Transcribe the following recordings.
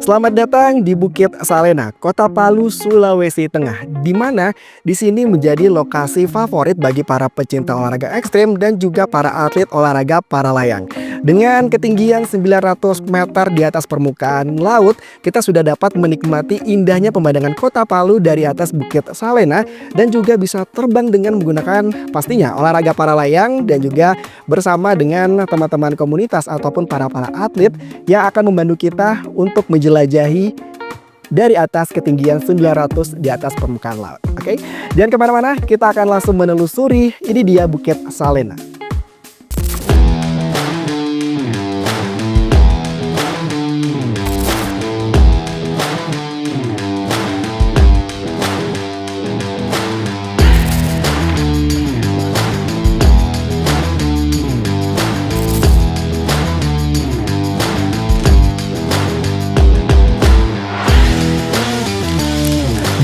Selamat datang di Bukit Salena, Kota Palu, Sulawesi Tengah, di mana di sini menjadi lokasi favorit bagi para pecinta olahraga ekstrim dan juga para atlet olahraga para layang. Dengan ketinggian 900 meter di atas permukaan laut, kita sudah dapat menikmati indahnya pemandangan Kota Palu dari atas Bukit Salena dan juga bisa terbang dengan menggunakan pastinya olahraga para layang dan juga bersama dengan teman-teman komunitas ataupun para atlet yang akan membantu kita untuk menjelajahi dari atas ketinggian 900 di atas permukaan laut. Oke, jangan kemana-mana, kita akan langsung menelusuri. Ini dia Bukit Salena.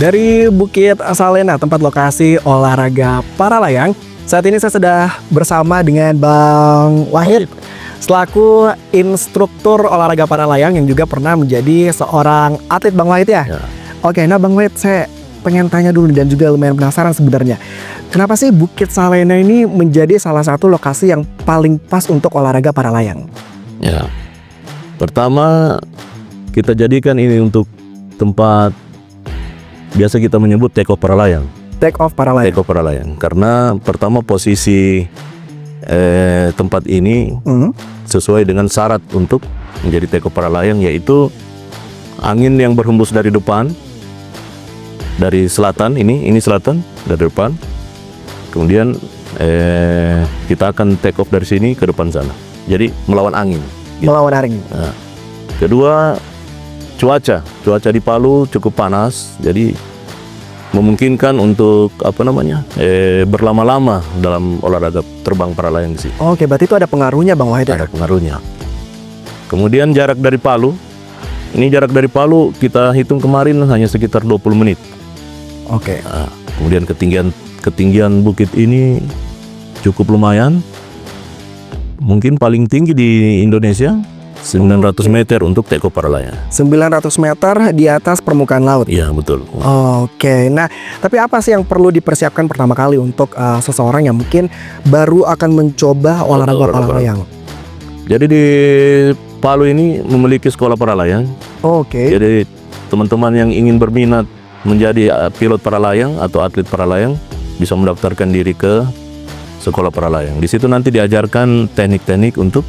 Dari Bukit Salena, tempat lokasi olahraga para layang, saat ini saya sudah bersama dengan Bang Wahid selaku instruktur olahraga para layang yang juga pernah menjadi seorang atlet. Bang Wahid ya? Oke, nah Bang Wahid, saya pengen tanya dulu dan juga lumayan penasaran sebenarnya. Kenapa sih Bukit Salena ini menjadi salah satu lokasi yang paling pas untuk olahraga para layang? Ya, pertama kita jadikan ini untuk tempat biasa kita menyebut take off para layang. Take off para layang. Take off para layang. Karena pertama posisi tempat ini sesuai dengan syarat untuk menjadi take off para layang, yaitu angin yang berhembus dari depan, dari selatan, ini selatan dari depan. Kemudian kita akan take off dari sini ke depan sana. Jadi melawan angin. Gitu. Melawan angin. Nah, kedua, cuaca di Palu cukup panas, jadi memungkinkan untuk berlama-lama dalam olahraga terbang para layang sih. Oke, berarti itu ada pengaruhnya Bang Wahid ya? Ada pengaruhnya. Kemudian jarak dari Palu, kita hitung kemarin hanya sekitar 20 menit. Oke. Nah, kemudian ketinggian bukit ini cukup lumayan, mungkin paling tinggi di Indonesia. 900 meter untuk take off para layang. 900 meter di atas permukaan laut. Iya, betul. Oke, nah tapi apa sih yang perlu dipersiapkan pertama kali untuk seseorang yang mungkin baru akan mencoba olahraga para layang? Jadi di Palu ini memiliki sekolah para layang. Oke. Jadi teman-teman yang ingin berminat menjadi pilot para layang atau atlet para layang bisa mendaftarkan diri ke sekolah para layang. Di situ nanti diajarkan teknik-teknik untuk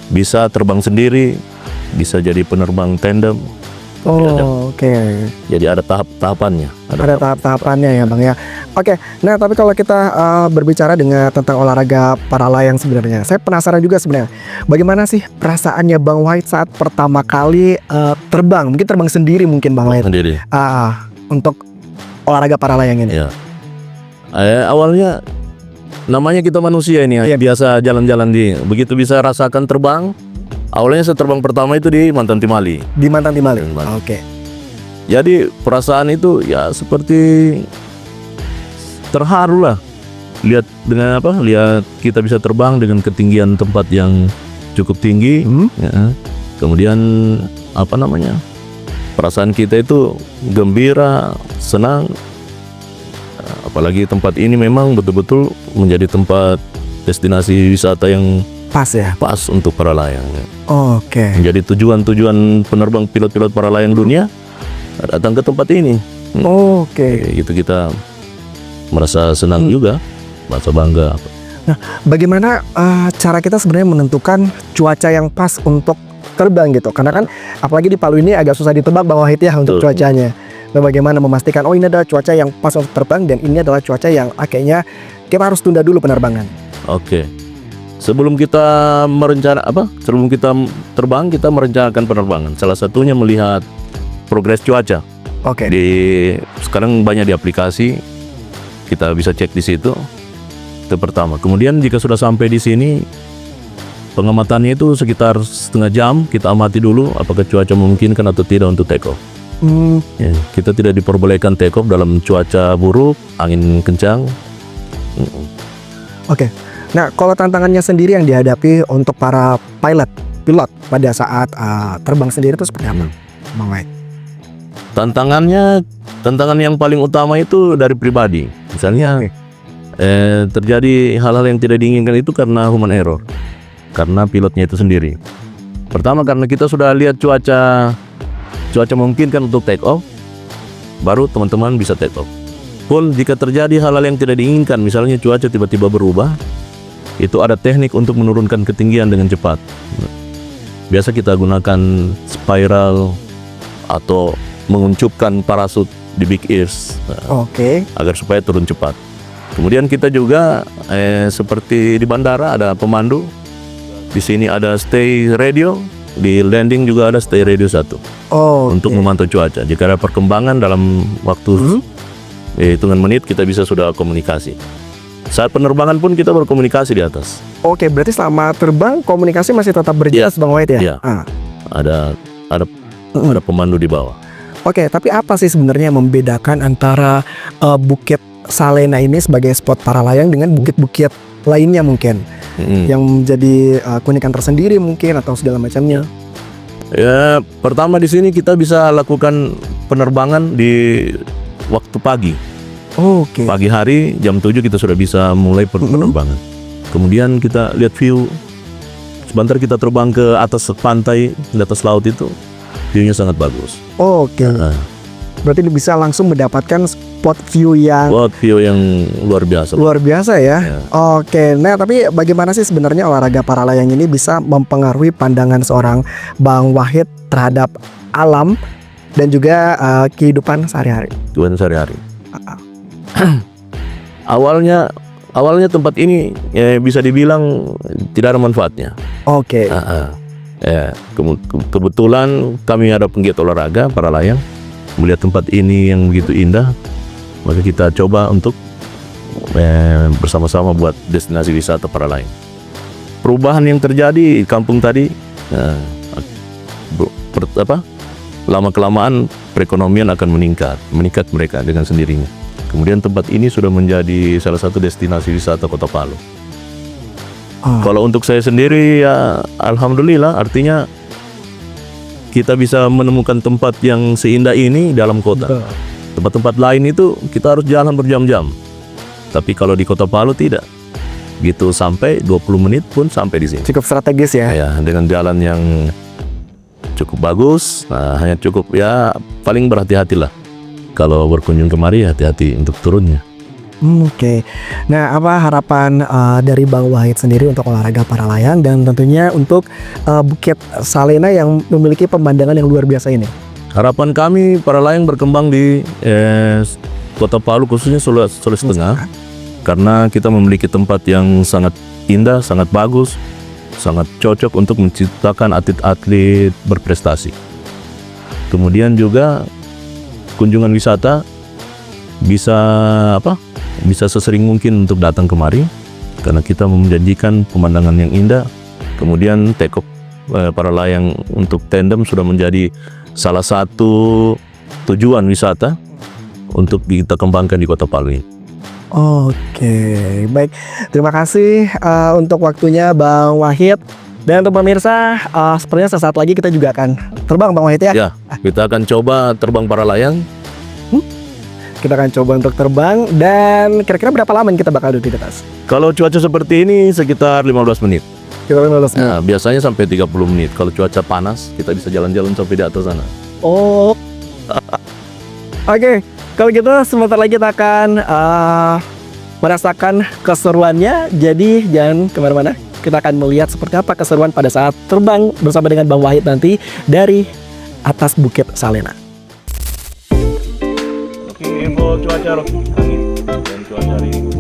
bisa terbang sendiri, bisa jadi penerbang tandem. Oke. Jadi ada tahap-tahapannya. Ada tahap-tahapannya ya Bang ya. Oke, nah tapi kalau kita berbicara dengan tentang olahraga para layang sebenarnya, saya penasaran juga sebenarnya, bagaimana sih perasaannya Bang Wahid saat pertama kali terbang? Mungkin terbang sendiri mungkin Bang Wahid. Sendiri. Untuk olahraga para layang ini. Ya. Awalnya namanya kita manusia ini ya, biasa jalan-jalan begitu bisa rasakan terbang. Awalnya saya terbang pertama itu di Mantan Timali. Di Mantan Timali. Oke. Jadi perasaan itu ya seperti terharu lah. Lihat kita bisa terbang dengan ketinggian tempat yang cukup tinggi. Ya. Kemudian perasaan kita itu gembira, senang. Apalagi tempat ini memang betul-betul menjadi tempat destinasi wisata yang pas untuk para layang. Oke. Menjadi tujuan penerbang pilot-pilot para layang dunia datang ke tempat ini. Oke. Gitu kita merasa senang juga, merasa bangga. Nah, bagaimana cara kita sebenarnya menentukan cuaca yang pas untuk terbang gitu? Karena kan apalagi di Palu ini agak susah ditebak Bang Wahid ya untuk cuacanya. Nah, bagaimana memastikan ini adalah cuaca yang pas untuk terbang dan ini adalah cuaca yang akhirnya kita harus tunda dulu penerbangan. Oke. Sebelum kita terbang, kita merencanakan penerbangan. Salah satunya melihat progres cuaca. Oke. Sekarang banyak di aplikasi, kita bisa cek di situ. Itu pertama. Kemudian jika sudah sampai di sini, pengamatannya itu sekitar setengah jam. Kita amati dulu apakah cuaca memungkinkan atau tidak untuk take off. Ya, kita tidak diperbolehkan take off dalam cuaca buruk, angin kencang. Oke. Nah, kalau tantangannya sendiri yang dihadapi untuk para pilot pada saat terbang sendiri itu seperti apa? Bang Wahid? Tantangan yang paling utama itu dari pribadi. Misalnya terjadi hal-hal yang tidak diinginkan itu karena human error, karena pilotnya itu sendiri. Pertama karena kita sudah lihat cuaca memungkinkan untuk take off, baru teman-teman bisa take off. Pun jika terjadi hal-hal yang tidak diinginkan, misalnya cuaca tiba-tiba berubah, itu ada teknik untuk menurunkan ketinggian dengan cepat. Biasa kita gunakan spiral atau menguncupkan parasut di big ears agar supaya turun cepat. Kemudian kita juga seperti di bandara ada pemandu. Di sini ada stay radio, di landing juga ada stay radio 1 untuk memantau cuaca. Jika ada perkembangan dalam waktu hitungan menit, kita bisa sudah komunikasi. Saat penerbangan pun kita berkomunikasi di atas. Oke, berarti selama terbang komunikasi masih tetap berjalan, Bang Wahid ya? Iya. Ada pemandu di bawah. Oke, tapi apa sih sebenarnya yang membedakan antara Bukit Salena ini sebagai spot para layang dengan bukit-bukit lainnya mungkin yang menjadi keunikan tersendiri mungkin atau segala macamnya? Ya, pertama di sini kita bisa lakukan penerbangan di waktu pagi. Pagi hari jam 7 kita sudah bisa mulai penerbangan. Kemudian kita lihat view. Sebentar kita terbang ke atas pantai, di atas laut itu view-nya sangat bagus. Berarti bisa langsung mendapatkan spot view yang luar biasa. Luar biasa ya. Oke, nah tapi bagaimana sih sebenarnya olahraga para layang ini bisa mempengaruhi pandangan seorang Bang Wahid terhadap alam dan juga kehidupan sehari-hari? Awalnya tempat ini bisa dibilang tidak ada manfaatnya. Kebetulan kami ada penggiat olahraga para layang, melihat tempat ini yang begitu indah, maka kita coba untuk bersama-sama buat destinasi wisata para layang. Perubahan yang terjadi di kampung tadi, lama-kelamaan perekonomian akan meningkat mereka dengan sendirinya. Kemudian tempat ini sudah menjadi salah satu destinasi wisata Kota Palu. Kalau untuk saya sendiri ya alhamdulillah, artinya kita bisa menemukan tempat yang seindah ini dalam kota. Tempat-tempat lain itu kita harus jalan berjam-jam. Tapi kalau di Kota Palu tidak. Gitu sampai 20 menit pun sampai di sini. Cukup strategis ya. Ya, dengan jalan yang cukup bagus. Nah, hanya cukup ya paling berhati-hatilah. Kalau berkunjung kemari hati-hati untuk turunnya. Nah, apa harapan dari Bang Wahid sendiri untuk olahraga para layang dan tentunya untuk Bukit Salena yang memiliki pemandangan yang luar biasa ini? Harapan kami para layang berkembang di Kota Palu, khususnya Sulawesi Tengah, karena kita memiliki tempat yang sangat indah, sangat bagus, sangat cocok untuk menciptakan atlet-atlet berprestasi. Kemudian juga kunjungan wisata bisa sesering mungkin untuk datang kemari karena kita menjanjikan pemandangan yang indah. Kemudian take off para layang untuk tandem sudah menjadi salah satu tujuan wisata untuk kita kembangkan di Kota Palu ini. Baik, terima kasih untuk waktunya Bang Wahid. Dan untuk pemirsa, sepertinya sesaat lagi kita juga akan terbang, Bang Wahid ya? Ya, kita akan coba terbang para layang. Kita akan coba untuk terbang. Dan kira-kira berapa lama kita bakal duduk di atas? Kalau cuaca seperti ini sekitar 15 menit. Nah, biasanya sampai 30 menit. Kalau cuaca panas, kita bisa jalan-jalan sampai di atas sana. Oke, kalau gitu sebentar lagi kita akan merasakan keseruannya. Jadi jangan kemana-mana. Kita akan melihat seperti apa keseruan pada saat terbang bersama dengan Bang Wahid nanti dari atas Bukit Salena. Oke, info cuaca angin dan cuaca hari ini.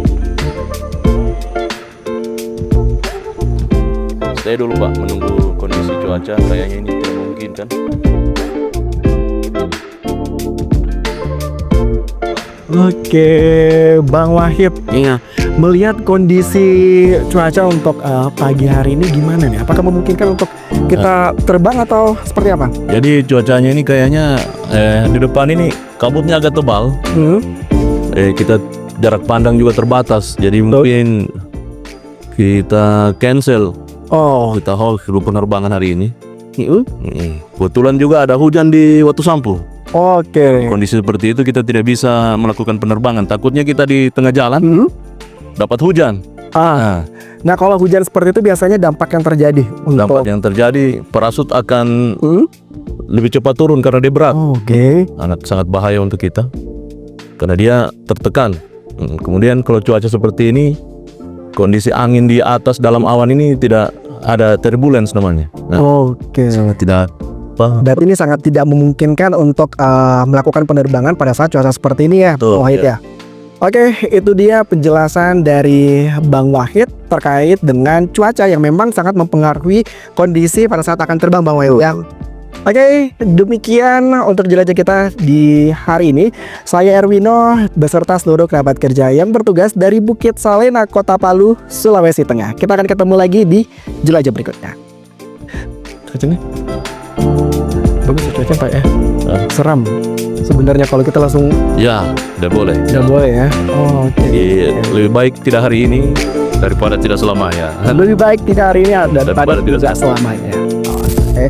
Stay dulu Pak, menunggu kondisi cuaca. Kayaknya ini tidak mungkin kan. Oke, Bang Wahid. Iya. Melihat kondisi cuaca untuk pagi hari ini gimana nih? Apakah memungkinkan untuk kita terbang atau seperti apa? Jadi cuacanya ini kayaknya di depan ini kabutnya agak tebal. Kita jarak pandang juga terbatas. Jadi mungkin kita cancel. Kita hold penerbangan hari ini. Kebetulan juga ada hujan di Watu Sampu. Oke. Kondisi seperti itu kita tidak bisa melakukan penerbangan. Takutnya kita di tengah jalan dapat hujan. Nah kalau hujan seperti itu biasanya dampak yang terjadi Dampak yang terjadi, parasut akan lebih cepat turun karena dia berat. Oke. Sangat bahaya untuk kita karena dia tertekan. Kemudian kalau cuaca seperti ini, kondisi angin di atas dalam awan ini tidak ada turbulence namanya. Oke. Sangat tidak Berarti ini sangat tidak memungkinkan untuk melakukan penerbangan pada saat cuaca seperti ini ya, Betul, Wahid ya. Oke, itu dia penjelasan dari Bang Wahid terkait dengan cuaca yang memang sangat mempengaruhi kondisi pada saat akan terbang, Bang Wahid. Oke, demikian untuk jelajah kita di hari ini. Saya Erwino beserta seluruh kerabat kerja yang bertugas dari Bukit Salena, Kota Palu, Sulawesi Tengah. Kita akan ketemu lagi di jelajah berikutnya. Cuacanya bagus ya, cuaca Pak ya. Seram sebenarnya kalau kita langsung. Ya, tidak boleh. Tidak boleh ya. Jadi lebih baik tidak hari ini daripada tidak selamanya. Lebih baik tidak hari ini daripada Daripada tidak tidak selamanya. Oke.